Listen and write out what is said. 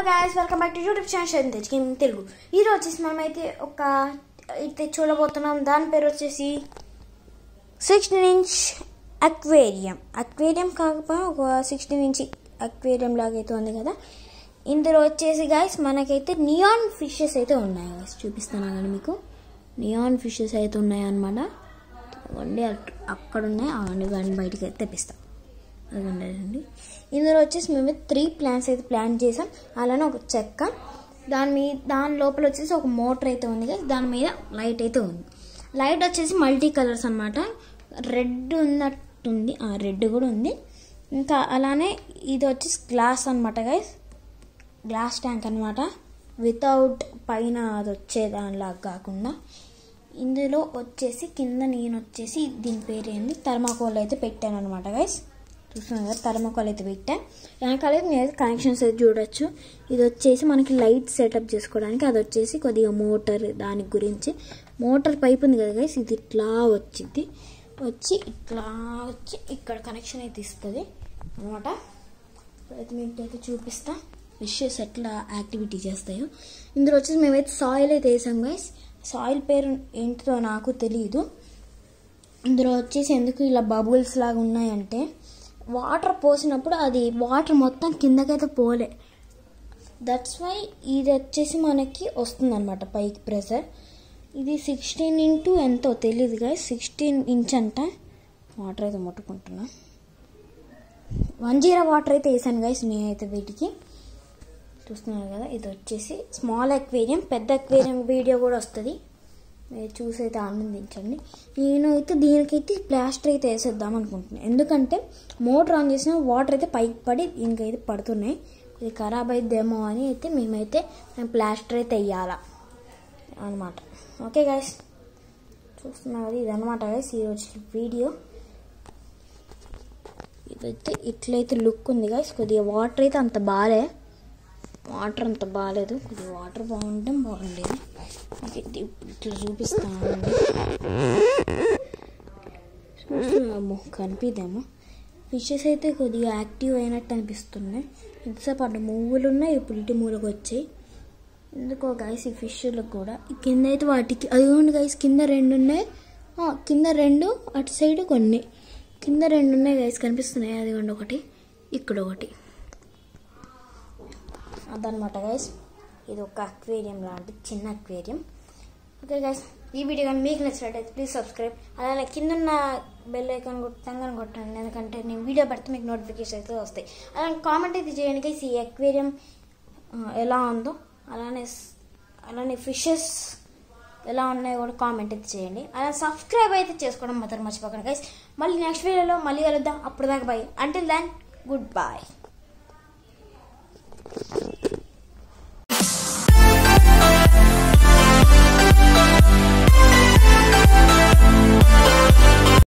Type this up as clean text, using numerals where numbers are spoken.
guys, welcome back to YouTube channel Sharintej Gaming Telugu. ఈ రోజు వచ్చేసి మనమైతే ఒక అయితే చూడబోతున్నాం. దాని పేరు వచ్చేసి 16 ఇంచ్ అక్వేరియం కాకపోతే ఒక 16 ఇంచ్ అక్వేరియం లాగా అయితే ఉంది కదా. ఇందులో వచ్చేసి గైస్ మనకైతే నియాన్ ఫిషెస్ అయితే ఉన్నాయి. గైస్ చూపిస్తాను కానీ మీకు నియాన్ ఫిషెస్ అయితే ఉన్నాయి అన్నమాట. అవండి అక్కడ ఉన్నాయి, అవన్నీ కానీ బయటికి అయితే తెప్పిస్తాం. అది ఉండదండి. ఇందులో వచ్చేసి మేము 3 ప్లాంట్స్ అయితే ప్లాన్ చేసాం. అలానే ఒక చెక్క, దాని లోపల వచ్చేసి ఒక మోటార్ అయితే ఉంది కదా, దాని మీద లైట్ అయితే ఉంది. లైట్ వచ్చేసి మల్టీ కలర్స్ అనమాట. రెడ్ ఉన్నట్టుంది, రెడ్ కూడా ఉంది. ఇంకా అలానే ఇది వచ్చేసి గ్లాస్ అనమాట గైస్, గ్లాస్ ట్యాంక్ అనమాట. వితౌట్ పైన అది వచ్చే దానిలాగా కాకుండా. ఇందులో వచ్చేసి కింద నేను వచ్చేసి దీని పేరు ఏంది థర్మాకోల్ అయితే పెట్టాను అనమాట గైస్. చూస్తున్నాను కదా, థర్మాకోల్ అయితే పెట్టా. వెనకాలైతే నేనైతే కనెక్షన్స్ అయితే చూడొచ్చు. ఇది వచ్చేసి మనకి లైట్ సెటప్ చేసుకోవడానికి, అది వచ్చేసి కొద్దిగా మోటార్, దాని గురించి మోటార్ పైప్ ఉంది కదా గైస్, ఇది ఇట్లా ఇట్లా వచ్చి ఇక్కడ కనెక్షన్ అయితే ఇస్తుంది అనమాట. అయితే మీకు అయితే చూపిస్తా ఫిషెస్ ఎట్లా యాక్టివిటీ చేస్తాయో. ఇందులో వచ్చేసి మేమైతే సాయిల్ అయితే వేసాం గైస్. సాయిల్ పేరు ఏంటిదో నాకు తెలియదు. ఇందులో వచ్చేసి ఎందుకు ఇలా బబుల్స్ లాగా ఉన్నాయంటే, వాటర్ పోసినప్పుడు అది వాటర్ మొత్తం కిందకైతే పోలే. దట్స్ వై ఇది వచ్చేసి మనకి వస్తుంది అనమాట పైకి ప్రెషర్. ఇది 16 ఇంటూ ఎంతో తెలియదు గైస్, 16 ఇంచ్ అంట. వాటర్ అయితే ముట్టుకుంటున్నా. 10 వాటర్ అయితే వేసాను గైస్ నేనైతే వీటికి. చూస్తున్నారు కదా, ఇది వచ్చేసి స్మాల్ అక్వేరియం. పెద్ద అక్వేరియం వీడియో కూడా వస్తుంది, మీరు చూసి అయితే ఆనందించండి. నేను అయితే దీనికైతే ప్లాస్టర్ అయితే వేసేద్దాం అనుకుంటున్నాను. ఎందుకంటే మోటార్ ఆన్ చేసిన వాటర్ అయితే పైకి పడి దీనికైతే పడుతున్నాయి. ఇది ఖరాబ్ అయిద్దేమో అని అయితే మేమైతే ప్లాస్టర్ అయితే వేయాలా అనమాట. ఓకే గైస్, చూస్తున్నారు ఇదనమాట గైస్ ఈరోజు వీడియో. ఇదైతే ఇట్లయితే లుక్ ఉంది గైస్. కొద్దిగా వాటర్ అయితే అంత బాగాలేదు, కొద్దిగా వాటర్ బాగుంటే బాగుండేది. ఇట్లా చూపిస్తామండి, చూస్తున్నాము కనిపిద్దాము. ఫిషెస్ అయితే కొద్దిగా యాక్టివ్ అయినట్టు అనిపిస్తున్నాయి. ఎంతసేపు అటు మూవులు ఉన్నాయి, ఇప్పుడు ఇటు మూలకు వచ్చాయి. ఎందుకో గైస్ ఈ ఫిష్లకు కూడా కింద అయితే వాటికి అదిగోండి గైస్, కింద 2 ఉన్నాయి, కింద 2 అటు సైడ్ కొన్ని, కింద 2 ఉన్నాయి గైస్ కనిపిస్తున్నాయి. అదిగోండి ఒకటి, ఇక్కడ ఒకటి. అదనమాట గైస్, ఇది ఒక అక్వేరియం లాంటి చిన్న అక్వేరియం. ఓకే గైస్, ఈ వీడియో కానీ మీకు నచ్చినట్టయితే ప్లీజ్ సబ్స్క్రైబ్, అలానే కింద ఉన్న బెల్ ఐకాన్ కొట్టండి. ఎందుకంటే నేను వీడియో పెడితే మీకు నోటిఫికేషన్ అయితే వస్తాయి. అలానే కామెంట్ అయితే చేయండి గైస్ ఈ అక్వేరియం ఎలా ఉందో, అలానే ఫిషెస్ ఎలా ఉన్నాయో కూడా కామెంట్ అయితే చేయండి. అలా సబ్స్క్రైబ్ అయితే చేసుకోవడం మాత్రం మర్చిపోకండి గైస్. మళ్ళీ నెక్స్ట్ వీడియోలో మళ్ళీ కలుద్దాం. అప్పుడు దాకా bye, until then good bye.